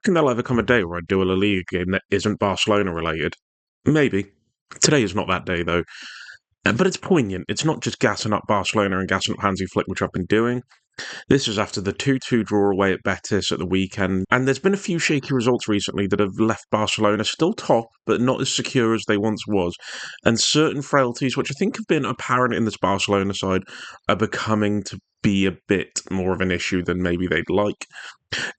reckon there'll ever come a day where I do a La Liga game that isn't Barcelona related? Maybe. Today is not that day, though. But it's poignant. It's not just gassing up Barcelona and gassing up Hansi Flick, which I've been doing. This is after the 2-2 draw away at Betis at the weekend, and there's been a few shaky results recently that have left Barcelona still top, but not as secure as they once was, and certain frailties, which I think have been apparent in this Barcelona side, are becoming to be a bit more of an issue than maybe they'd like.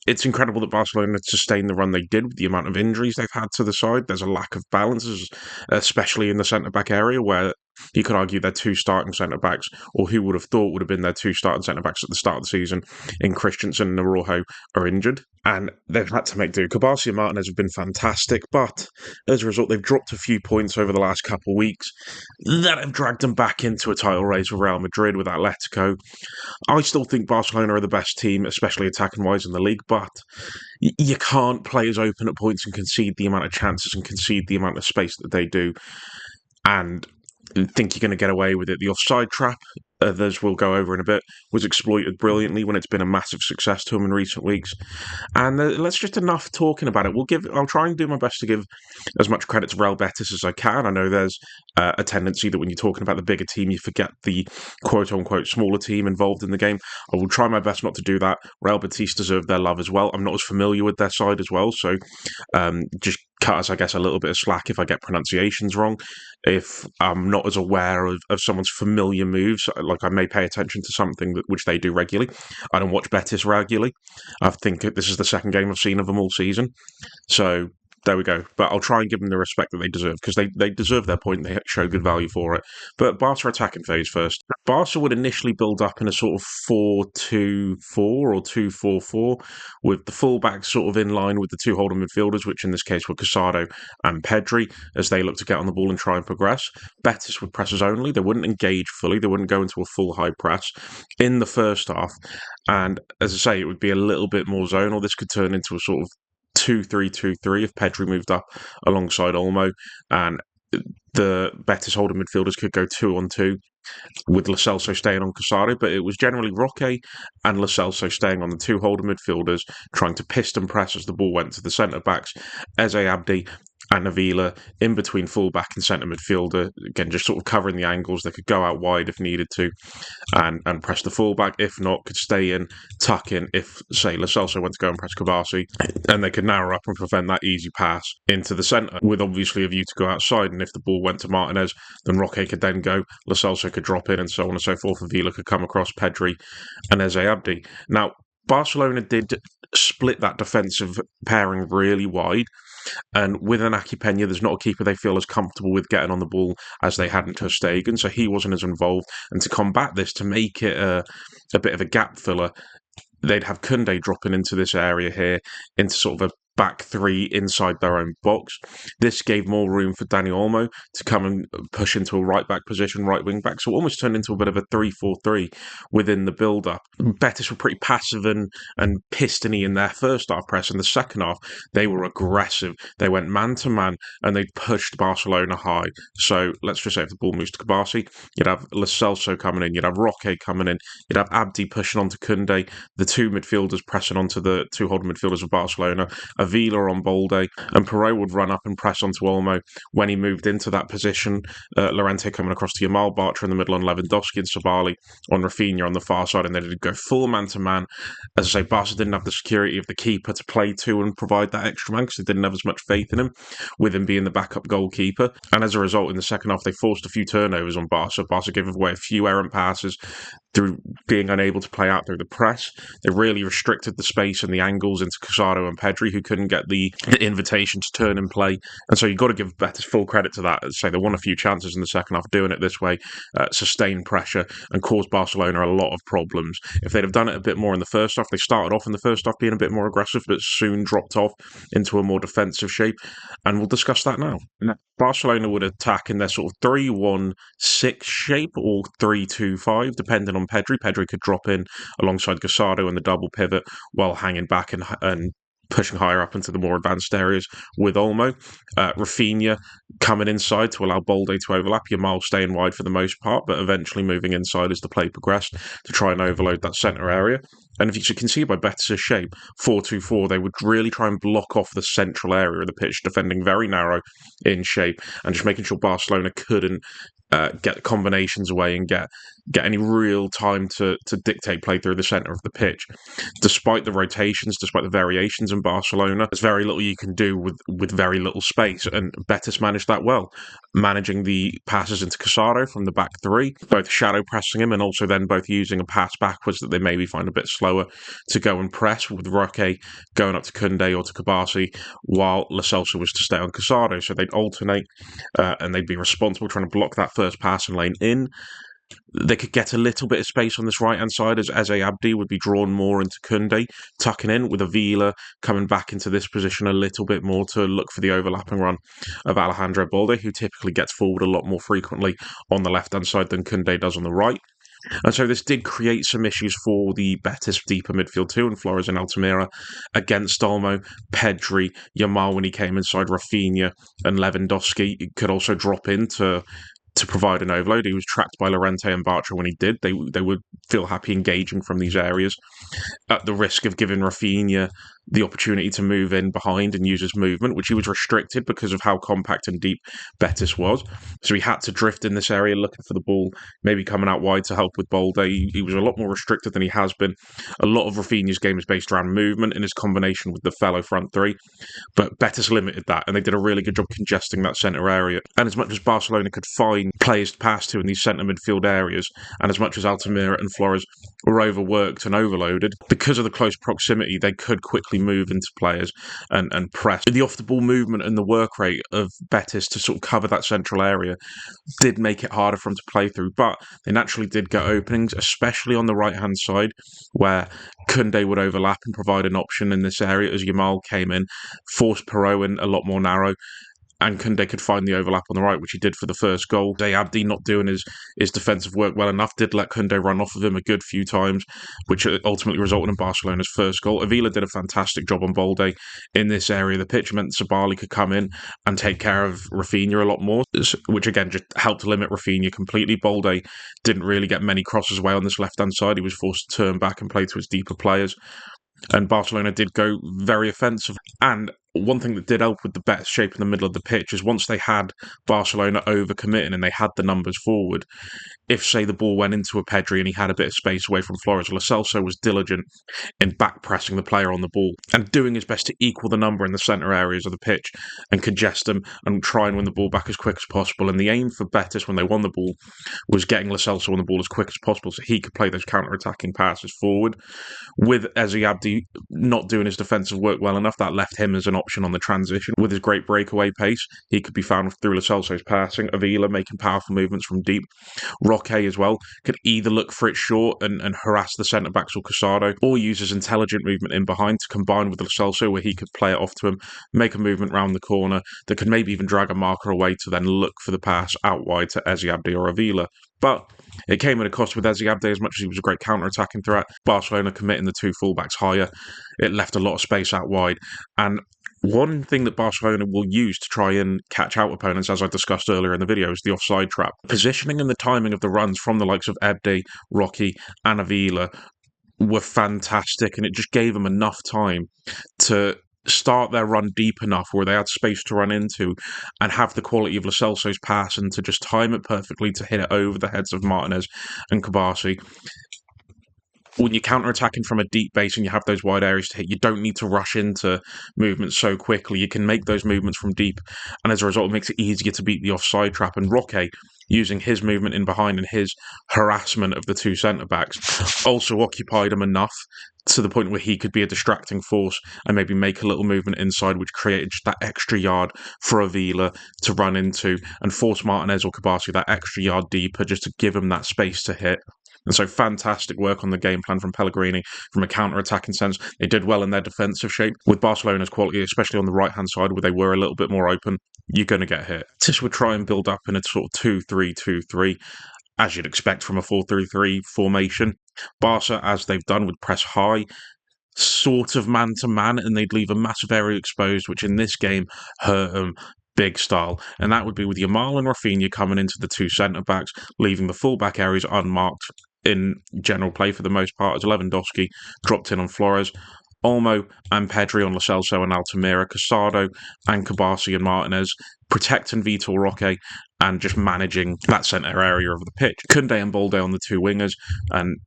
It's incredible that Barcelona sustained the run they did with the amount of injuries they've had to the side. There's a lack of balance, especially in the centre-back area, where you could argue their two starting centre-backs, or who would have thought would have been their two starting centre-backs at the start of the season, in Christensen and Araujo, are injured. And they've had to make do. Kabasi and Martinez have been fantastic, but as a result, they've dropped a few points over the last couple of weeks that have dragged them back into a title race with Real Madrid, with Atletico. I still think Barcelona are the best team, especially attacking-wise in the league, but you can't play as open at points and concede the amount of chances and concede the amount of space that they do and think you're going to get away with it. The offside trap, as we'll go over in a bit, was exploited brilliantly when it's been a massive success to them in recent weeks. And let's just enough talking about it. I'll try and do my best to give as much credit to Real Betis as I can. I know there's a tendency that when you're talking about the bigger team, you forget the quote-unquote smaller team involved in the game. I will try my best not to do that. Real Betis deserve their love as well. I'm not as familiar with their side as well, so just cut us, I guess, a little bit of slack if I get pronunciations wrong. If I'm not as aware of someone's familiar moves, like I may pay attention to something which they do regularly. I don't watch Betis regularly. I think this is the second game I've seen of them all season. So there we go. But I'll try and give them the respect that they deserve, because they deserve their point. They show good value for it. But Barca attacking phase first. Barca would initially build up in a sort of 4-2-4 or 2-4-4, with the fullbacks sort of in line with the two holding midfielders, which in this case were Casado and Pedri, as they look to get on the ball and try and progress. Betis would press us only. They wouldn't engage fully. They wouldn't go into a full high press in the first half. And as I say, it would be a little bit more zonal. This could turn into a sort of 2-3-2-3 if Pedri moved up alongside Olmo, and the Betis holding midfielders could go 2-on-2 with Lo Celso staying on Casado, but it was generally Roque and Lo Celso staying on the two holding midfielders, trying to piston press as the ball went to the centre-backs. Eze Abdi and Avila in between full-back and centre midfielder, again, just sort of covering the angles. They could go out wide if needed to and press the full-back. If not, could stay in, tuck in, if, say, Lo Celso went to go and press Kabasi, and they could narrow up and prevent that easy pass into the centre, with obviously a view to go outside. And if the ball went to Martinez, then Roque could then go, Lo Celso could drop in, and so on and so forth. Avila could come across Pedri and Eze Abdi. Now, Barcelona did split that defensive pairing really wide, and with Inaki Peña, there's not a keeper they feel as comfortable with getting on the ball as they had in Ter Stegen, so he wasn't as involved. And to combat this, to make it a bit of a gap filler, they'd have Koundé dropping into this area here, into sort of a back three inside their own box. This gave more room for Dani Olmo to come and push into a right back position, right wing back. So it almost turned into a bit of a 3-4-3 within the build up. Betis were pretty passive and pistony in their first half press. In the second half, they were aggressive. They went man to man and they pushed Barcelona high. So let's just say if the ball moves to Kabasi, you'd have Lo Celso coming in, you'd have Roque coming in, you'd have Abdi pushing onto Koundé, the two midfielders pressing onto the two holding midfielders of Barcelona, Avila on Bolde, and Perot would run up and press onto Olmo. When he moved into that position, Llorente coming across to Yamal, Bartra in the middle on Lewandowski, and Sabali on Rafinha on the far side, and they did go full man-to-man. As I say, Barca didn't have the security of the keeper to play to and provide that extra man, because they didn't have as much faith in him, with him being the backup goalkeeper. And as a result, in the second half, they forced a few turnovers on Barca. Barca gave away a few errant passes through being unable to play out through the press. They really restricted the space and the angles into Casado and Pedri, who couldn't get the invitation to turn and play. And so you've got to give Betis full credit to that. Say they won a few chances in the second half doing it this way, sustained pressure, and caused Barcelona a lot of problems. If they'd have done it a bit more in the first half, they started off in the first half being a bit more aggressive, but soon dropped off into a more defensive shape. And we'll discuss that now. Barcelona would attack in their sort of 3-1-6 shape, or 3-2-5, depending on Pedri. Pedri could drop in alongside Casado in the double pivot while hanging back and pushing higher up into the more advanced areas with Olmo. Rafinha coming inside to allow Balde to overlap. Yamal staying wide for the most part, but eventually moving inside as the play progressed to try and overload that centre area. And if you can see by Betis' shape, 4-2-4, they would really try and block off the central area of the pitch, defending very narrow in shape and just making sure Barcelona couldn't get combinations away and get any real time to dictate play through the centre of the pitch. Despite the rotations, despite the variations in Barcelona, there's very little you can do with very little space, and Betis managed that well, managing the passes into Casado from the back three, both shadow pressing him and also then both using a pass backwards that they maybe find a bit slower to go and press, with Roque going up to Koundé or to Kabasi, while Lo Celso was to stay on Casado. So they'd alternate and they'd be responsible trying to block that first passing lane in. They could get a little bit of space on this right-hand side as Eze Abdi would be drawn more into Koundé, tucking in with Avila coming back into this position a little bit more to look for the overlapping run of Alejandro Balde, who typically gets forward a lot more frequently on the left-hand side than Koundé does on the right. And so this did create some issues for the Betis deeper midfield too, and Flores and Altamira against Olmo, Pedri, Yamal when he came inside, Rafinha and Lewandowski could also drop in to provide an overload. He was tracked by Llorente and Bartra when he did. They would feel happy engaging from these areas at the risk of giving Rafinha the opportunity to move in behind and use his movement, which he was restricted because of how compact and deep Betis was. So he had to drift in this area looking for the ball, maybe coming out wide to help with Balde. He was a lot more restricted than he has been. A lot of Rafinha's game is based around movement and his combination with the fellow front three, but Betis limited that, and they did a really good job congesting that centre area. And as much as Barcelona could find players to pass to in these centre midfield areas, and as much as Altamira and Flores were overworked and overloaded, because of the close proximity, they could quickly move into players and press. The off-the-ball movement and the work rate of Betis to sort of cover that central area did make it harder for them to play through, but they naturally did get openings, especially on the right-hand side, where Koundé would overlap and provide an option in this area as Yamal came in, forced Perot in a lot more narrow, and Koundé could find the overlap on the right, which he did for the first goal. Abdi not doing his defensive work well enough, did let Koundé run off of him a good few times, which ultimately resulted in Barcelona's first goal. Avila did a fantastic job on Balde in this area of the pitch, meant Sabali could come in and take care of Rafinha a lot more, which again just helped limit Rafinha completely. Balde didn't really get many crosses away on this left-hand side. He was forced to turn back and play to his deeper players. And Barcelona did go very offensive. And one thing that did help with the better shape in the middle of the pitch is once they had Barcelona overcommitting and they had the numbers forward, if, say, the ball went into a Pedri and he had a bit of space away from Flores, Lo Celso was diligent in back-pressing the player on the ball and doing his best to equal the number in the centre areas of the pitch and congest them and try and win the ball back as quick as possible. And the aim for Betis when they won the ball was getting Lo Celso on the ball as quick as possible so he could play those counter-attacking passes forward. With Eze Abdi not doing his defensive work well enough, that left him as an option on the transition. With his great breakaway pace, he could be found through Lo Celso's passing. Avila making powerful movements from deep. Roque as well could either look for it short and harass the centre-backs or Casado, or use his intelligent movement in behind to combine with Lo Celso where he could play it off to him, make a movement round the corner that could maybe even drag a marker away to then look for the pass out wide to Eze Abdi or Avila. But it came at a cost with Eze Abdi. As much as he was a great counter-attacking threat, Barcelona committing the two fullbacks higher, it left a lot of space out wide. And one thing that Barcelona will use to try and catch out opponents, as I discussed earlier in the video, is the offside trap. Positioning and the timing of the runs from the likes of Abdi, Roque and Avila were fantastic, and it just gave them enough time to start their run deep enough where they had space to run into and have the quality of Lo Celso's pass and to just time it perfectly to hit it over the heads of Martinez and Kabasi. When you're counter-attacking from a deep base and you have those wide areas to hit, you don't need to rush into movements so quickly. You can make those movements from deep, and as a result, it makes it easier to beat the offside trap. And Roque, using his movement in behind and his harassment of the two centre-backs, also occupied him enough to the point where he could be a distracting force and maybe make a little movement inside, which created just that extra yard for Avila to run into and force Martinez or Kabasi that extra yard deeper just to give him that space to hit. And so fantastic work on the game plan from Pellegrini from a counter-attacking sense. They did well in their defensive shape. With Barcelona's quality, especially on the right-hand side where they were a little bit more open, you're going to get hit. Betis would try and build up in a sort of 2-3-2-3, as you'd expect from a 4-3-3 formation. Barca, as they've done, would press high, sort of man-to-man, and they'd leave a massive area exposed, which in this game hurt them big style. And that would be with Yamal and Rafinha coming into the two centre-backs, leaving the full-back areas unmarked in general play for the most part, as Lewandowski dropped in on Flores. Olmo and Pedri on Lo Celso and Altamira, Casado and Kabasi and Martinez, protecting Vitor Roque and just managing that centre area of the pitch. Koundé and Balde on the two wingers, and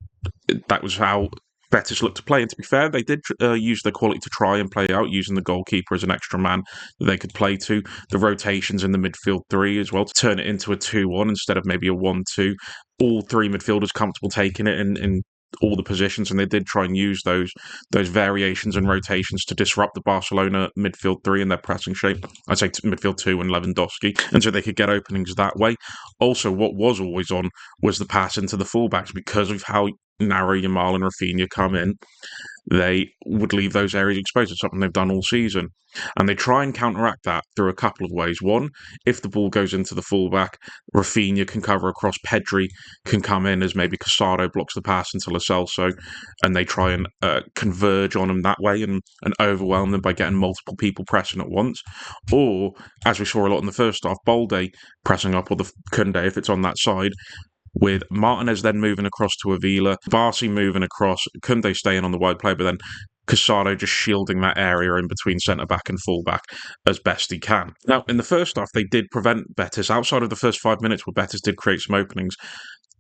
that was how Betis looked to play. And to be fair, they did use their quality to try and play out, using the goalkeeper as an extra man that they could play to. The rotations in the midfield three as well, to turn it into a 2-1 instead of maybe a 1-2. All three midfielders comfortable taking it in all the positions, and they did try and use those variations and rotations to disrupt the Barcelona midfield three and their pressing shape. I'd say midfield two and Lewandowski, and so they could get openings that way. Also, what was always on was the pass into the fullbacks, because of how narrow Yamal and Rafinha come in. They would leave those areas exposed. It's something they've done all season. And they try and counteract that through a couple of ways. One, if the ball goes into the fullback, Rafinha can cover across, Pedri can come in as maybe Casado blocks the pass into Lo Celso, and they try and converge on him that way and overwhelm them by getting multiple people pressing at once. Or, as we saw a lot in the first half, Balde pressing up, or the Koundé if it's on that side, with Martinez then moving across to Avila, Barsi moving across, Koundé staying on the wide play, but then Casado just shielding that area in between centre-back and full-back as best he can. Now, in the first half, they did prevent Betis, outside of the first 5 minutes where Betis did create some openings,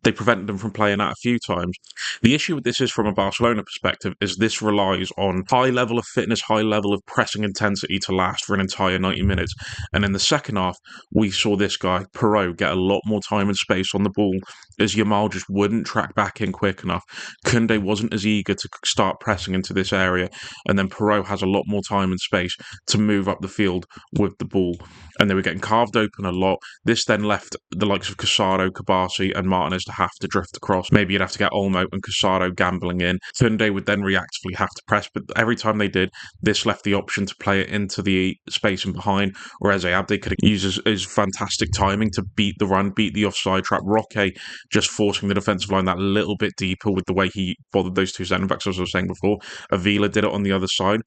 they prevented them from playing out a few times. The issue with this is, from a Barcelona perspective, is this relies on high level of fitness, high level of pressing intensity to last for an entire 90 minutes. And in the second half, we saw this guy, Perrault, get a lot more time and space on the ball, as Yamal just wouldn't track back in quick enough. Koundé wasn't as eager to start pressing into this area, and then Perrault has a lot more time and space to move up the field with the ball. And they were getting carved open a lot. This then left the likes of Casado, Kabasi and Martinez to have to drift across. Maybe you'd have to get Olmo and Casado gambling in. Koundé would then reactively have to press, but every time they did, this left the option to play it into the space and behind, whereas Abde could use his fantastic timing to beat the run, beat the offside trap. Roque just forcing the defensive line that little bit deeper with the way he bothered those two centre-backs, as I was saying before. Avila did it on the other side.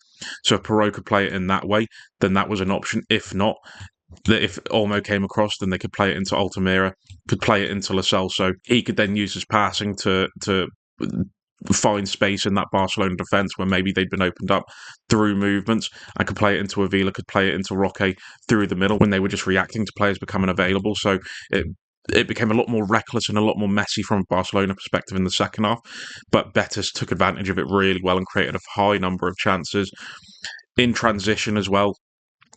So if Perrault could play it in that way, then that was an option. If not, that if Olmo came across, then they could play it into Altamira, could play it into Lo Celso. He could then use his passing to find space in that Barcelona defence where maybe they'd been opened up through movements, and could play it into Avila, could play it into Roque through the middle when they were just reacting to players becoming available. So it became a lot more reckless and a lot more messy from a Barcelona perspective in the second half. But Betis took advantage of it really well and created a high number of chances in transition as well.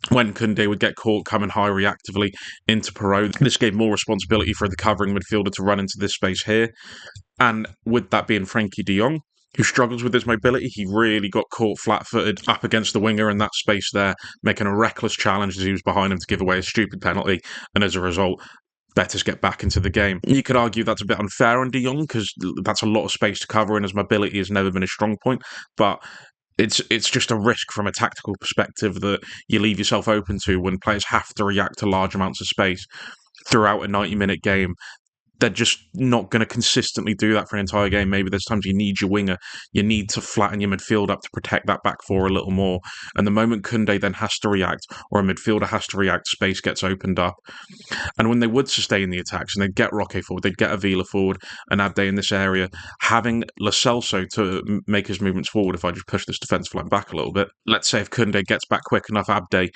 When Koundé would get caught coming high reactively into Perrault, this gave more responsibility for the covering midfielder to run into this space here. And with that being Frenkie de Jong, who struggles with his mobility, he really got caught flat-footed up against the winger in that space there, making a reckless challenge as he was behind him to give away a stupid penalty. And as a result, Betis get back into the game. You could argue that's a bit unfair on de Jong, because that's a lot of space to cover, and his mobility has never been a strong point. But it's just a risk from a tactical perspective that you leave yourself open to when players have to react to large amounts of space throughout a 90-minute game. They're just not going to consistently do that for an entire game. Maybe there's times you need your winger, you need to flatten your midfield up to protect that back four a little more. And the moment Koundé then has to react, or a midfielder has to react, space gets opened up. And when they would sustain the attacks and they'd get Roque forward, they'd get Avila forward and Abde in this area, having Lo Celso to make his movements forward, if I just push this defensive line back a little bit. Let's say if Koundé gets back quick enough, Abde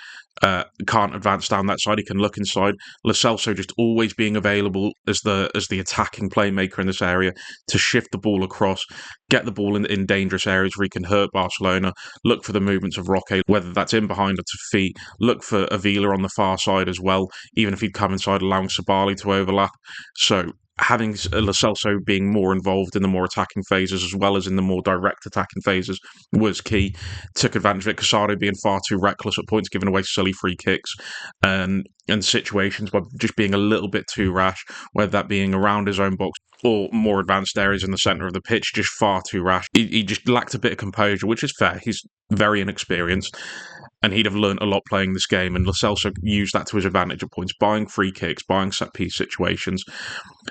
can't advance down that side, he can look inside. Lo Celso just always being available as the attacking playmaker in this area to shift the ball across, get the ball in dangerous areas where he can hurt Barcelona, look for the movements of Roque, whether that's in behind or to feet, look for Avila on the far side as well, even if he'd come inside, allowing Sabali to overlap. So having Lo Celso being more involved in the more attacking phases as well as in the more direct attacking phases was key. Took advantage of it. Casado being far too reckless at points, giving away silly free kicks and situations by just being a little bit too rash, whether that being around his own box or more advanced areas in the centre of the pitch, just far too rash. He just lacked a bit of composure, which is fair. He's very inexperienced, and he'd have learnt a lot playing this game, and Lo Celso used that to his advantage at points, buying free kicks, buying set-piece situations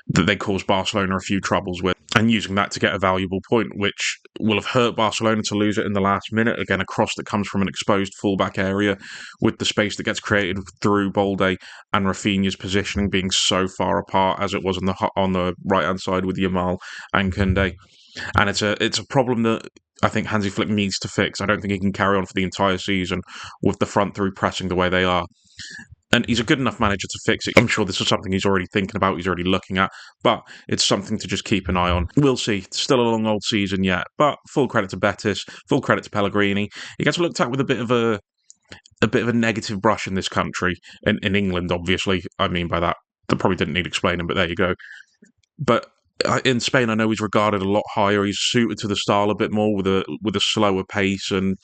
that they caused Barcelona a few troubles with. and using that to get a valuable point, which will have hurt Barcelona to lose it in the last minute. Again, a cross that comes from an exposed fullback area with the space that gets created through Balde and Rafinha's positioning being so far apart as it was on the right-hand side with Yamal and Koundé. And it's a problem that I think Hansi Flick needs to fix. I don't think he can carry on for the entire season with the front three pressing the way they are. And he's a good enough manager to fix it. I'm sure this is something he's already thinking about, he's already looking at, but it's something to just keep an eye on. We'll see. It's still a long old season yet, but full credit to Betis, full credit to Pellegrini. He gets looked at with a bit of a negative brush in this country, in England, obviously. I mean by that probably didn't need explaining, but there you go. But in Spain, I know he's regarded a lot higher. He's suited to the style a bit more with a slower pace, and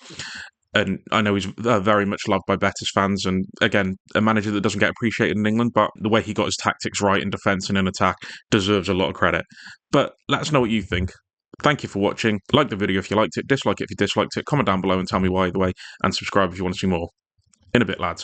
I know he's very much loved by Betis fans. And again, a manager that doesn't get appreciated in England, but the way he got his tactics right in defence and in attack deserves a lot of credit. But let us know what you think. Thank you for watching. Like the video if you liked it, dislike it if you disliked it, comment down below and tell me why either way, and subscribe if you want to see more. In a bit, lads.